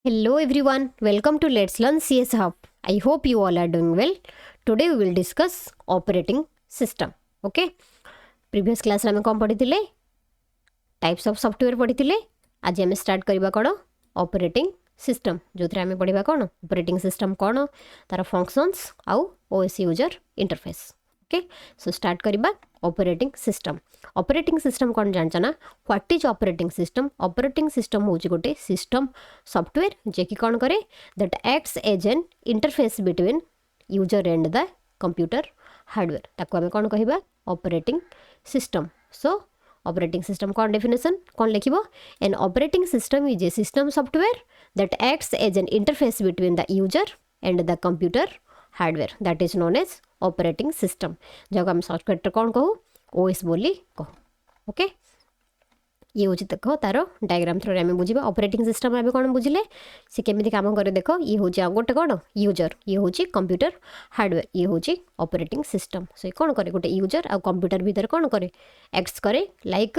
Hello everyone, welcome to Let's Learn CS Hub. I hope you all are doing well. Today we will discuss operating system. Okay? Previous class रे हमें कौन पढ़ी थिले? Types of software पढ़ी थिले. आज हमें start करिबा कोन? Operating system. जो थरे हमें पढ़िबा कोन? Operating system कोन? तार functions आउ OS user interface. Okay? So start करिबा operating system. ऑपरेटिंग सिस्टम कौन जानछ ना what is operating system operating system होची गोटे सिस्टम सॉफ्टवेयर जे कि कौन करे that acts as an interface between user and the computer hardware ताको हमें कौन कहिबा operating system so operating system कौन डेफिनेशन कौन लिखिबो an operating system is a system software that acts as an interface between the user and the computer hardware that is known as operating system जब हम shortcut कौन कहू OS बोली कह okay ये हूँ देख तार डायग्राम थ्रू आम बुझा ऑपरेटिंग सिस्टम आम कौन बुझे सी केमी काम करे देख ये हूँ गोटे कौन यूजर ये हूँ कंप्यूटर हार्डवेयर ये हूँ ऑपरेटिंग सिस्टम सो कौन करे गोटे यूजर आ कंप्यूटर भीतर कौन करे एक्ट्स करे like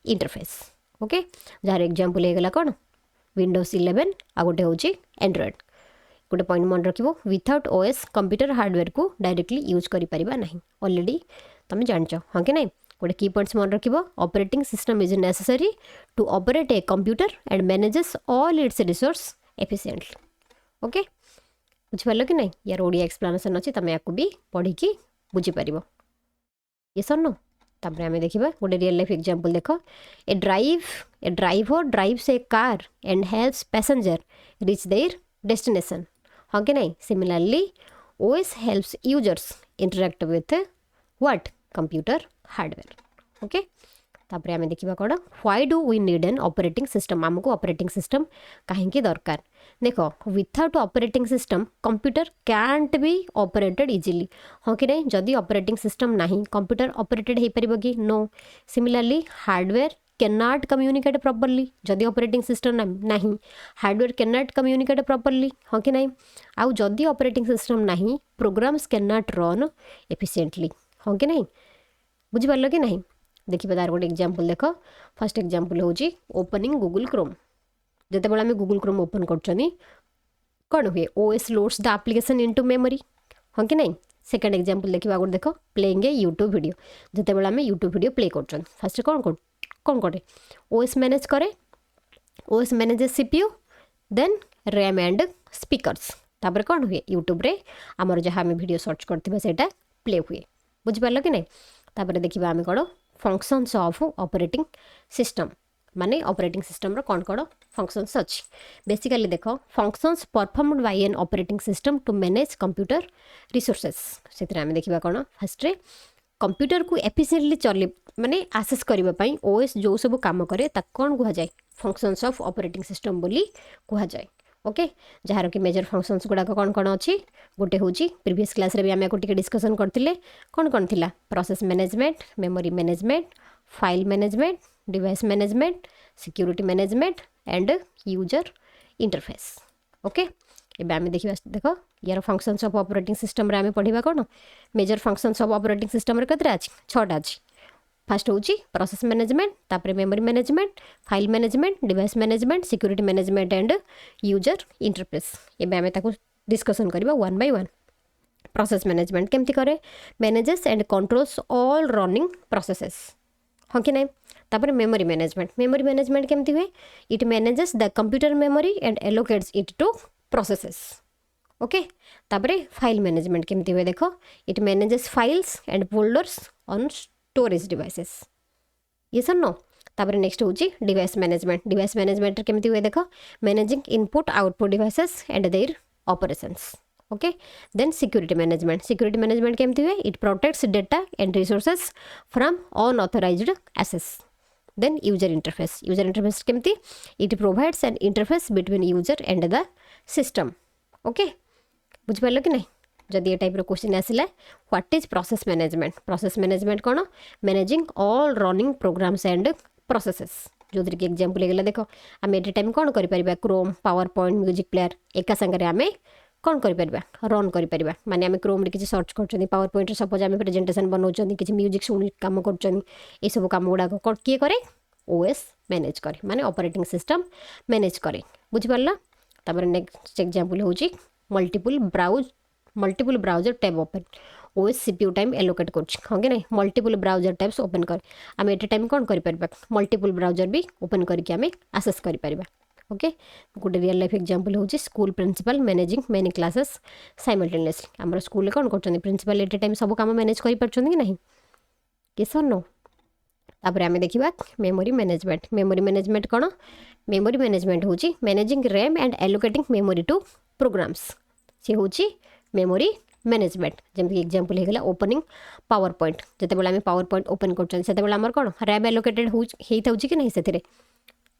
interface okay jar example होगा कौन विंडोज 11 आ गोटे हूँ एंड्रॉइड गोटे पॉइंट मन रखिबो विथआउट ओएस कंप्यूटर हार्डवेयर को डायरेक्टली यूज करि परिबा नहीं ऑलरेडी तुम जानच हाँ कि नहीं गोटे की पॉइंट्स मन रखिबो operating system is necessary to operate a computer and manages all its resource efficiently okay बुझिपारल कि नहीं यार ओडिया एक्सप्लेनेशन अच्छी तुम या भी पढ़ी की बुझीपार ये सर नो तापर आम देखा गोटे रियल लाइफ एग्जांपल देख a driver drives a car and helps passenger reach their destination हाँ कि नहीं similarly OS helps users interact with what computer hardware okay तापर आम देखा कौन why do we need an operating system आमको operating system कहीं दरकार देख without operating system computer can't be operated easily हाँ कि नहीं जदि ऑपरेटिंग सिस्टम नहीं कंप्यूटर ऑपरेटेड हो पार कि नो similarly hardware can not communicate properly जदि ऑपरेटिंग सिस्टम नहीं hardware can not communicate properly हाँ कि नहीं आउ जदि ऑपरेटिंग सिस्टम नहीं programs cannot run efficiently हाँ कि नहीं बुझिपार कि नहीं देखिए तार गोटे एग्जांपल देख फर्स्ट एग्जांपल हूँ ओपनिंग गूगल क्रोम जिते बड़े आम गूगल क्रोम ओपन कर कौन हुए OS loads the application into memory हाँ कि नहीं सेकेंड एग्जांपल देखा गोटे देख प्लेइंग ए यूट्यूब वीडियो जिते बड़े आम यूट्यूब वीडियो प्ले कर फर्स्ट कौन करे ओएस मैनेज करे OS manages CPU then RAM and speakers तापर कौन हुए यूट्यूब रे आमर जहाँ आम वीडियो सर्च करथिबा सेटा प्ले हुए बुझिपारल कि नहीं तापर देखिबा आम कौन फंक्शंस ऑफ ऑपरेटिंग सिस्टम माने ऑपरेटिंग सिस्टम रो कौन कौन फंक्शंस अच्छी बेसिकली देख functions performed by an operating system to manage computer resources से आम देखा कौन फास्ट कंप्यूटर को एफिशिएंटली चले माने एक्सेस करने ओएस जो सब काम करे कौन कह जाए फंक्शंस ऑफ ऑपरेटिंग सिस्टम बोली कह जाए ओके जार कि मेजर फंक्शंस गुड़ाक कौन कौन अच्छी गोटे हूँ प्रीवियस क्लास रे भी आम टे डिस्कसन करते कौन थिला process management memory management file management device management security management and user interface okay एबे आम देखा देख यार फंक्शंस ऑफ ऑपरेटिंग सिस्टम रे आम पढ़ा कौन major functions of operating system रे केतरा अछि 6टा अछि फर्स्ट हूँ प्रोसेस मैनेजमेंट तापर memory management file management device management security management and user interface एबे आम ताको डिस्कसन करबा one by one process management केमती करे manages and controls all running processes हाँ कि नहीं तापर मेमोरी मैनेजमेंट केमती हुए it manages the computer memory and allocates it to processes okay तापर फाइल मैनेजमेंट केमती हुए देख it manages files and folders on storage devices ये सर नो तापर नेक्स्ट हूँ डिवाइस मैनेजमेंट केमती हुए देख managing input output devices and their operations okay then security management केमती हुए it protects data and resources from unauthorised access then user interface केमती it provides an interface between user and the system okay बुझिपारल कि नहीं जदि ये type question आसिला what is process management कौन managing all running programs and processes जो कि एग्जांपल होगा देख आम एट टाइम कौन कर Chrome power point music player एका संगे आम कौन कर रन कर माने आम क्रोम किसी सर्च कर पावर पॉइंट सपोज आम प्रेजेंटेशन बनाऊँ किसी म्यूजिक शुणी कम कर सब कम गुड़ाक किए करे ओएस मैनेज करे माने ऑपरेटिंग सिस्टम मैनेज करे बुझिपारला तापर नेक्स्ट एग्जांपल होची multiple browser tab open OS CPU time allocate करछ हां कि नहीं मल्टीपल ब्राउजर टैब्स ओपन कर आम एट टाइम कौन कर परबा मल्टीपल ब्राउजर भी ओपन करके आम आसेस कर परबा ओके गोटे रियल लाइफ एग्जांपल होची school principal managing many classes simultaneously आम स्कूल कौन कर प्रिंसिपल एट टाइम सब काम मैनेज कर पारछन कि नहीं यस और नो तापर आम देखा मेमोरी मैनेजमेंट कौन मेमोरी मैनेजमेंट होची managing RAM and allocating memory to programs सी होची मेमोरी मैनेजमेंट जमी एग्जांपल होगा ओपनिंग पावर पॉइंट जिते आम पावर पॉइंट ओपन कर कौन रैम एलोकेटेड होता कि नहीं से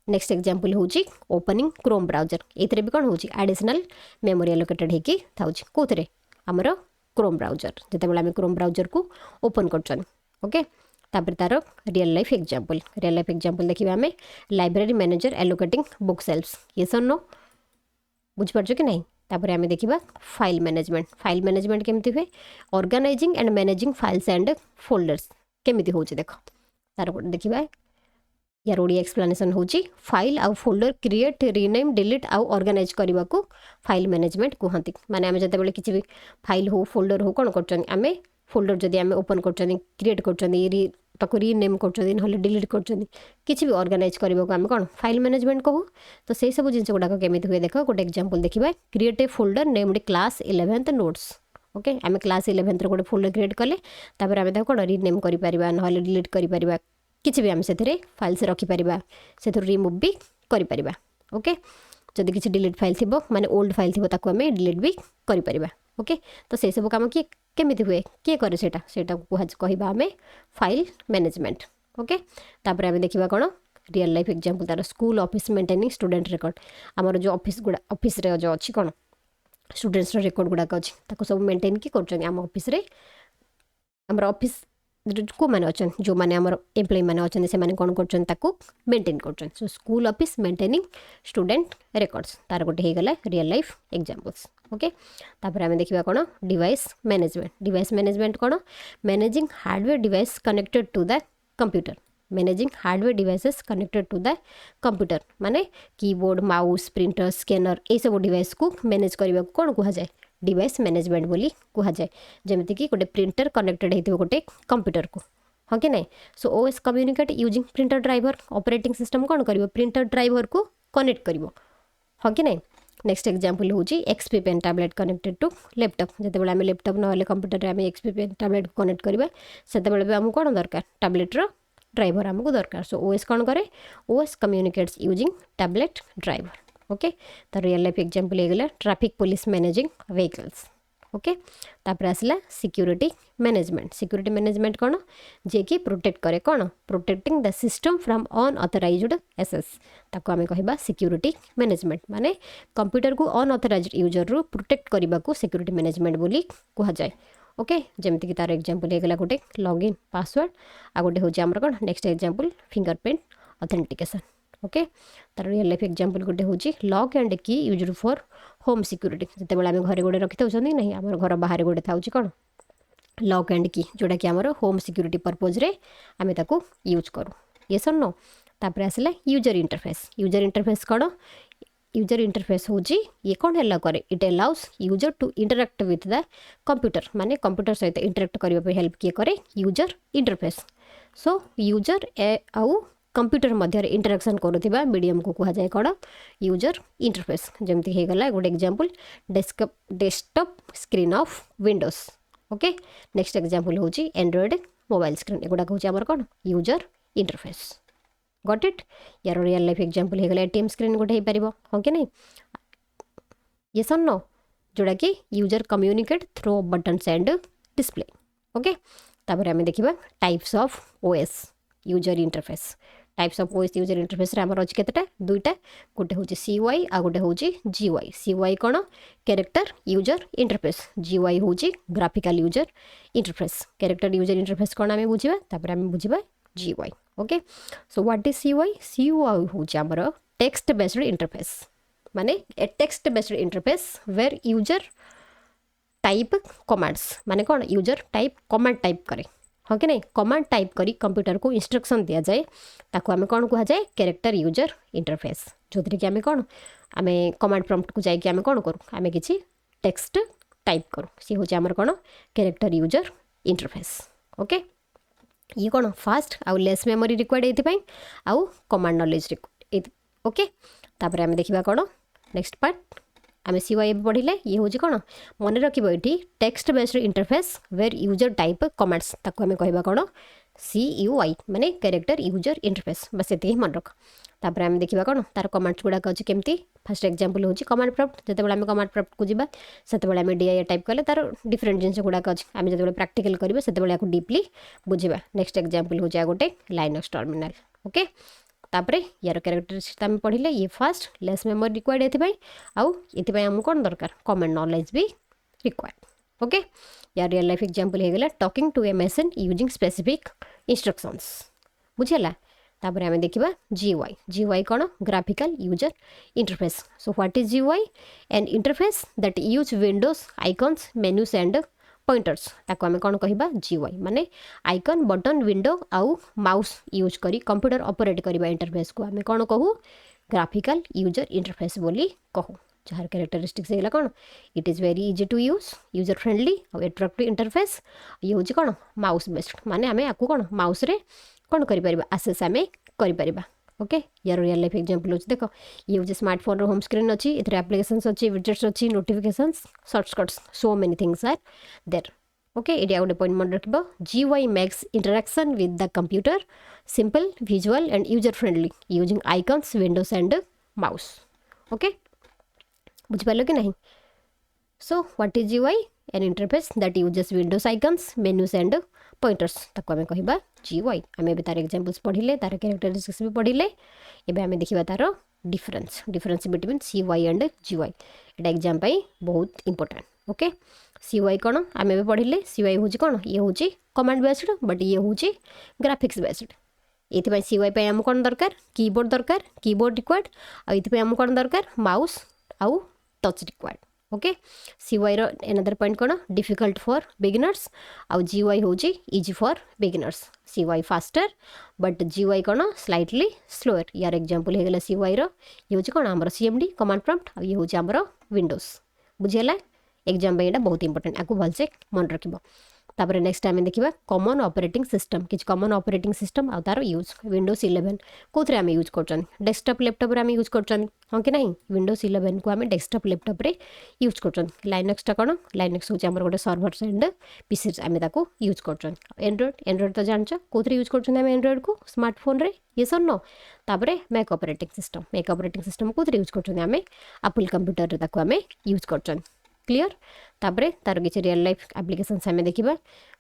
नेक्स्ट एग्जांपल होची ओपनिंग क्रोम ब्राउजर ये भी कौन होची एडिशनल मेमोरी एलोकेटेड होगी थाउची कोथरे आमर क्रोम ब्राउजर जिते आम क्रोम ब्राउजर को ओपन कर ओके तापर तार रियल लाइफ एग्जांपल देखिए आम library manager allocating book shelves ये सर नो बुझिपार कि नहीं तापर आम देखा फाइल मैनेजमेंट केमती हुए organising and managing files and folders केमती हो देख तार देखा यार ओडिया एक्सप्लेनेशन होची फाइल आउ फोल्डर क्रिएट रीनेम डिलीट आउ ऑर्गेनाइज करने को फाइल मैनेजमेंट कहती माने आम जिते किसी भी फाइल हो फोल्डर हो कौन कर आम फोल्डर जदि आम ओपन कर क्रिएट कर रीनेम कर डिलीट कर किसी भी ऑर्गेनाइज करने को आम कौन फाइल मैनेजमेंट कहू तो से सब जिन गुड़ाक केमी हुए देख गोटे एग्जांपल देखा create a folder named class 11th notes okay आम क्लास 11th गोटे फोल्डर क्रिएट कले तापर आम कौन रीनेम कर डिलीट कर किसी भी आम से फाइल्स रखिपर से रिमूव भी कर ओके जदि किसी डिलीट फाइल थी माने ओल्ड फाइल थी ताको आम डिलीट भी कर ओके तो से सब काम किए केमी हुए किए करे से कहवा आम फाइल मैनेजमेंट ओके तापर आम देखा कौन रियल लाइफ एग्जांपल तार school office maintaining student record आमर जो ऑफिस रे जो अच्छी कौन स्टूडेंट्स रिकॉर्ड गुड़ाक अच्छी सब मेंटेन किए कर आम ऑफिस रे आमर ऑफिस को मैंने अच्छा जो मैंने आम एम्प्लॉय मैंने अच्छा से कौन कर मेंटेन कर so school office maintaining student records तार गोटे हो गला रियल लाइफ एग्जांपल्स ओके तापर आम देखा कौन डिवाइस मैनेजमेंट कौन managing hardware device connected to the computer managing hardware devices connected to the computer माने कीबोर्ड माउस प्रिंटर स्कैनर ये सब डिवाइस को मैनेज करने को कौन कहुए डिवाइस मैनेजमेंट बोली कहुए जमीती कि गोटे प्रिंटर कनेक्टेड होते गोटे कंप्यूटर को हाँ कि नहीं so OS communicate using printer driver operating system कौन कर प्रिंटर ड्राइवर को कनेक्ट कर हाँ कि नहीं नेक्स्ट एग्जांपल होची XP pen tablet connected to laptop जिते आम लैपटॉप ना कंप्यूटर आम एक्सपी पेन टैबलेट कनेक्ट करवा से आमको कौन दरकार टैबलेट्र ड्राइवर आमको दरकार सो ओएस कौन करे OS communicates using tablet driver okay तो रियल लाइफ एग्जांपल होगा traffic police managing vehicles okay तापर आसला सिक्यूरिटी मैनेजमेंट कौन जे कि प्रोटेक्ट करे कौन protecting the system from unauthorised access ताको आमे कहबा सिक्यूरिटी मैनेजमेंट माने कंप्यूटर को अनऑथराइज्ड यूजर रू प्रोटेक्ट करबा को सिक्यूरिटी मैनेजमेंट बोली कहा जाए ओके जमती कि तार एग्जांपल होगा गोटे लॉगिन पासवर्ड आ गोटे होची हमर कौन next example fingerprint authentication okay तार रियल लाइफ एग्जांपल गोटे होची लॉक एंड की यूज्ड फॉर होम सिक्यूरिटी जिते आम घरे गोटे रखी था नहीं आम घर बाहर गोटे था कौन लॉक एंड की जोटा कि आमर होम सिक्यूरिटी पर्पज रे आम ताको यूज करूँ ये सर नो तापर आसला यूजर इंटरफेस कौन यूजर इंटरफेस होची ये कौन है करे it allows user to interact with the computer माने कंप्यूटर सहित इंटरैक्ट करने हेल्प किए करे यूजर इंटरफेस सो यूजर आउ कंप्यूटर मध्य इंटरैक्शन करुवा मीडियम को कहा जाए कौन यूजर इंटरफेस जमती हो गला गोटे example desktop screen of Windows okay next example होची एंड्रॉइड मोबाइल स्क्रीन एगुड़ा हूँ आमर कौन यूजर इंटरफेस गॉट इट यार रियल लाइफ एग्जांपल हो गला एटीएम स्क्रीन गोटे हो पार हाँ कि नहीं ये सन नो जोड़ा कि user communicate through buttons and display okay तापर आम देखा types of OS user interface types of OS user interface आमर अच्छी केतेटा दुईटा गोटे हूँ CY आ गोटे हूँ GUI CY कौन कैरेक्टर यूजर इंटरफेस GUI हूँ graphical user interface character user interface कौन आम बुझा तापर आम बुझा GUI okay so what is CY हूँ आमर टेक्स्ट बेस्ड इंटरफेस माने a text based interface where user type commands माने कौन यूजर टाइप कमांड टाइप करे हाँ कि नहीं कमांड टाइप करी कंप्यूटर को इंस्ट्रक्शन दिया जाए ताको आम कौन कहा जाए कैरेक्टर यूजर इंटरफेस जो कि आम कौन आम कमांड प्रॉम्प्ट को जाकि आम कौन करूँ आम किसी टेक्स्ट टाइप करूँ सी हूँ आमर कौन कैरेक्टर यूजर इंटरफेस ओके ये कौन फास्ट आउ लेस मेमोरी रिक्वायर्ड ये आउ कमांड नॉलेज रिक्वायर्ड ओके तापर आम देखा कौन नेक्स्ट पार्ट आम CUI पढ़ले ये हूँ कौन मन रखिए ये text based interface where user type commands ताको आम कहवा कौन CUI माने कैरेक्टर यूजर इंटरफेस बस ये मन रख तापर आम देखा कौन तार कमांड्स गुड़ाक अच्छे केमती फास्ट एग्जांपल हूँ कमांड प्रॉम्प्ट जो आम कमांड प्रॉम्प्ट को जावा से आम DIA टाइप कले तार डिफरेंट जिन गुड़ाक अच्छे आम जो प्रैक्टिकल करेंगे से डीपली बुझा नेक्स्ट एग्जांपल हूँ गोटे लाइनक्स टर्मिनाल ओके तापर यार कैरेक्टरिस्टिक्स आम पढ़ले ये फास्ट लेस मेमोरी रिक्वायर्ड ये आउ ये आम कौन दरकार कमांड नॉलेज भी रिक्वायर्ड ओके यार रियल लाइफ एग्जांपल हो गला talking to a machine using specific instructions बुझेला तापर आम देखा GUI कौन graphical user interface so what is GUI an interface that use windows icons menus and pointers ताको आम कौन कह GUI माने आइकन बटन विंडो आउ माउस यूज करी कंप्यूटर ऑपरेट करबा इंटरफेस को आम कौन कहू ग्राफिकल यूजर इंटरफेस बोली कहू जार कैरेक्टरिस्टिक्स है कौन it is very easy to user friendly और एट्रैक्टिव इंटरफेस ये हूँ कौन माउस बेस्ड माने आम आपको कौन माउस रे कौन कर आसेस आम कर ओके यार रियल लाइफ एग्जांपल होची देखो ये हूँ स्मार्टफोन होम स्क्रीन अच्छी इधर एप्लिकेशंस अच्छी विजेट्स अच्छी notifications shortcuts so many things are there okay ये गोटे पॉइंट मन रख GUI makes interaction with the computer simple visual and user friendly using icons windows and mouse okay बुझिपार कि नहीं so what is GUI an interface that uses windows icons menus and pointers ताको आम कहवा GUI आम भी तार examples पढ़ले तार कैरेक्टरिस्टिक्स भी पढ़ले एबे आम देखा तार difference between CUI and GUI Etah exam बहुत इंपोर्टेंट ओके CUI कौन आम भी पढ़ले CUI हूँ कौन ये हूँ कमांड बेस्ड बट ये हूँ ग्राफिक्स बेस्ड ये CUI आम कौन दरकार कीबोर्ड रिक्वायर्ड आम आम कौन दरकार माउस आउ टच रिक्वायर्ड ओके CUI रो एनदर पॉइंट कौन डिफिकल्ट फॉर बिगिनर्स आउ GUI हूँ easy for beginners CUI faster but GUI कौन स्लाइटली स्लोअर यार एग्जांपल हो गला CUI रो ये हूँ कौन आमर CMD कमांड प्रॉम्प्ट आ ये हूँ आमर विंडोज बुझेला एग्जाम यहाँ बहुत इंपोर्टेंट आपको भलसे मन रखिबो तापर नेक्स्ट टाइम देखा कॉमन ऑपरेटिंग सिस्टम किसी कॉमन ऑपरेटिंग सिस्टम आ तार यूज विंडोज 11 कौन आम यूज कर डेस्कटॉप लैपटॉप आम यूज कर हाँ कि नहीं विंडोज 11 को आम डेस्कटॉप लैपटॉप रे यूज कर लाइनक्सटा कौन लाइनक्स हूँ आम गोटे सर्भर एंड पीसी आम यूज कर एंड्रॉइड तो जान कौन यूज कर एंड्रॉइड को स्मार्टफोन रे ये सर नो तापर मैक ऑपरेटिंग सिस्टम कौन यूज कर आम एप्पल कंप्यूटर रे आम यूज कर क्लियर तापर तार किसी रियल लाइफ एप्लिकेशंस आम देखा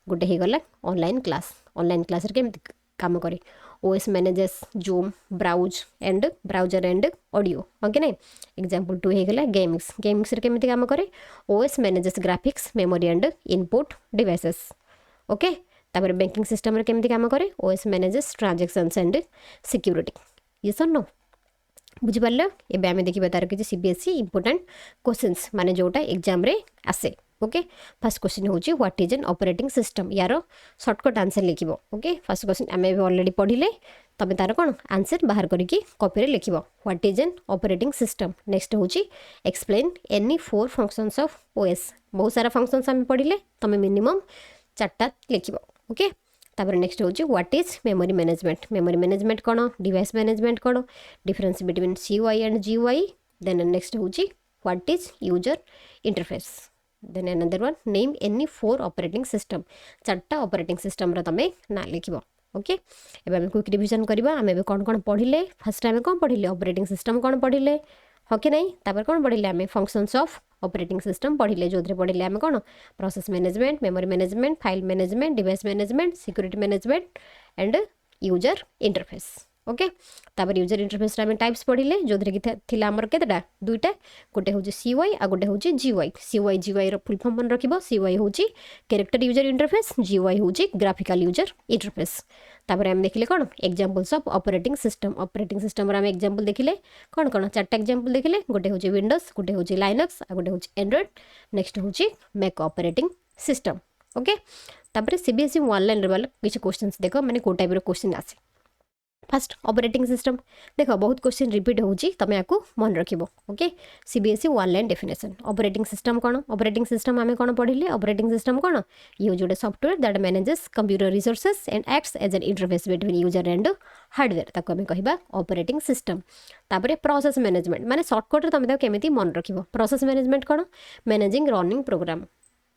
गोटे हो गला ऑनलाइन क्लास रे केमती काम करे OS manages zoom browser and audio हाँ कि नहीं एग्जांपल 2 हो गला गेमिंग्स रे केमती काम करे OS manages graphics memory and input devices okay तापर बैंकिंग सिस्टम रे केमती काम करे OS manages transactions and security ये सब नो बुझिपार एबे आम देखा तार किसी CBSE इंपोर्टेंट क्वेश्चंस माने जोटा एग्जाम रे आसे ओके फर्स्ट क्वेश्चन हूँ what is an operating system यार शॉर्टकट आंसर लिख ओके फर्स्ट क्वेश्चन आम ऑलरेडी पढ़ले तमें तार कौन आंसर बाहर करके कॉपी लिख what is an operating system next हूँ explain any 4 functions of OS बहुत सारा फंक्शंस आम पढ़ले तमें मिनिमम 4टा लिख ओके तापर नेक्स्ट हूँ व्हाट इज मेमोरी मैनेजमेंट कौन डिवाइस मैनेजमेंट कौन difference between CUI and GUI then next हूँ what is user interface then another one name any 4 operating system 4टा ऑपरेटिंग सिस्टम रा तमें ना लिख ओके एबे हम क्विक रिवीजन करबा आम एबे कौन पढ़ले फर्स्ट टाइम कौन पढ़ले ऑपरेटिंग सिस्टम कौन पढ़ले हाँ कि नहीं तापर कौन पढ़ले आम फंक्शंस ऑफ ऑपरेटिंग सिस्टम पढ़ले जो पढ़ले आम कौन process management memory management file management device management security management and user interface okay तापर यूजर इंटरफेस आम टाइप्स पढ़ले जो कि आमर केतेटा 2टा गोटे हूँ CUI आ गोटे हूँ GUI GUI रो फुल फॉर्म मन रखिब CUI हूँ कैरेक्टर यूजर इंटरफेस GUI हूँ ग्राफिकल यूजर इंटरफेस तापर आम देखिले कौन एग्जांपल्स ऑफ ऑपरेटिंग सिस्टम आम एग्जांपल देखिले कौन 4टा एग्जांपल देखिले गोटे हूँ विंडोज गोटे हूँ लाइनक्स आ गोटे हूँ एंड्रॉइड नेक्स्ट हूँ मैक ऑपरेटिंग सिस्टम ओके तापर CBSE ऑनलाइन वाला किसी क्वेश्चंस देख मैंने को टाइप क्वेश्चन आसे फास्ट ऑपरेटिंग सिस्टम देख बहुत क्वेश्चन रिपीट होची तमे याकू मन रखिबो okay CBSE one line definition operating system कोन ऑपरेटिंग सिस्टम आमे कोन पढिले ऑपरेटिंग सिस्टम कोन use a software that manages computer resources and acts as an interface between user and hardware ताको आमे कहिबा ऑपरेटिंग सिस्टम तापरे प्रोसेस मैनेजमेंट माने shortcut रे तमे ताको केमिति मन रखिबो प्रोसेस मैनेजमेंट कोन मैनेजिंग रनिंग प्रोग्राम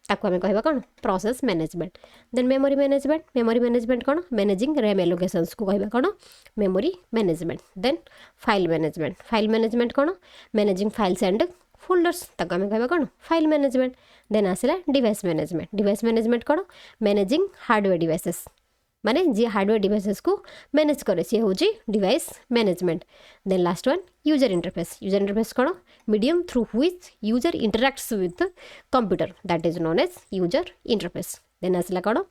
ताको आमे कहबा कोन process management then memory management कोन मैनेजिंग रैम एलोकेशंस को कहबा कोन memory management then file management कोन मैनेजिंग फाइल्स एंड फोल्डर्स ताको आमे कहबा कोन फाइल मैनेजमेंट देन आसला डिवाइस मैनेजमेंट कोन मैनेजिंग हार्डवेयर डिवाइसेस माने जी हार्डवेयर डिवाइसेस को मैनेज करे सी होची device management then last one user interface कोन medium through which user interacts with computer that is known as user interface then आसला कोन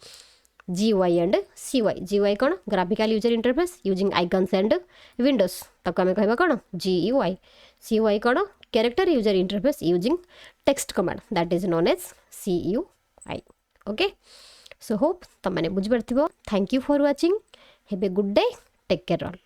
GUI एंड CUI कोन graphical user interface using icons and windows ताको आमे कहबा कोन GUI CUI कोन character user interface using text command that is known as CUI okay so hope तुम मैंने बुझी पार्थिबो thank you for watching have a good day take care all.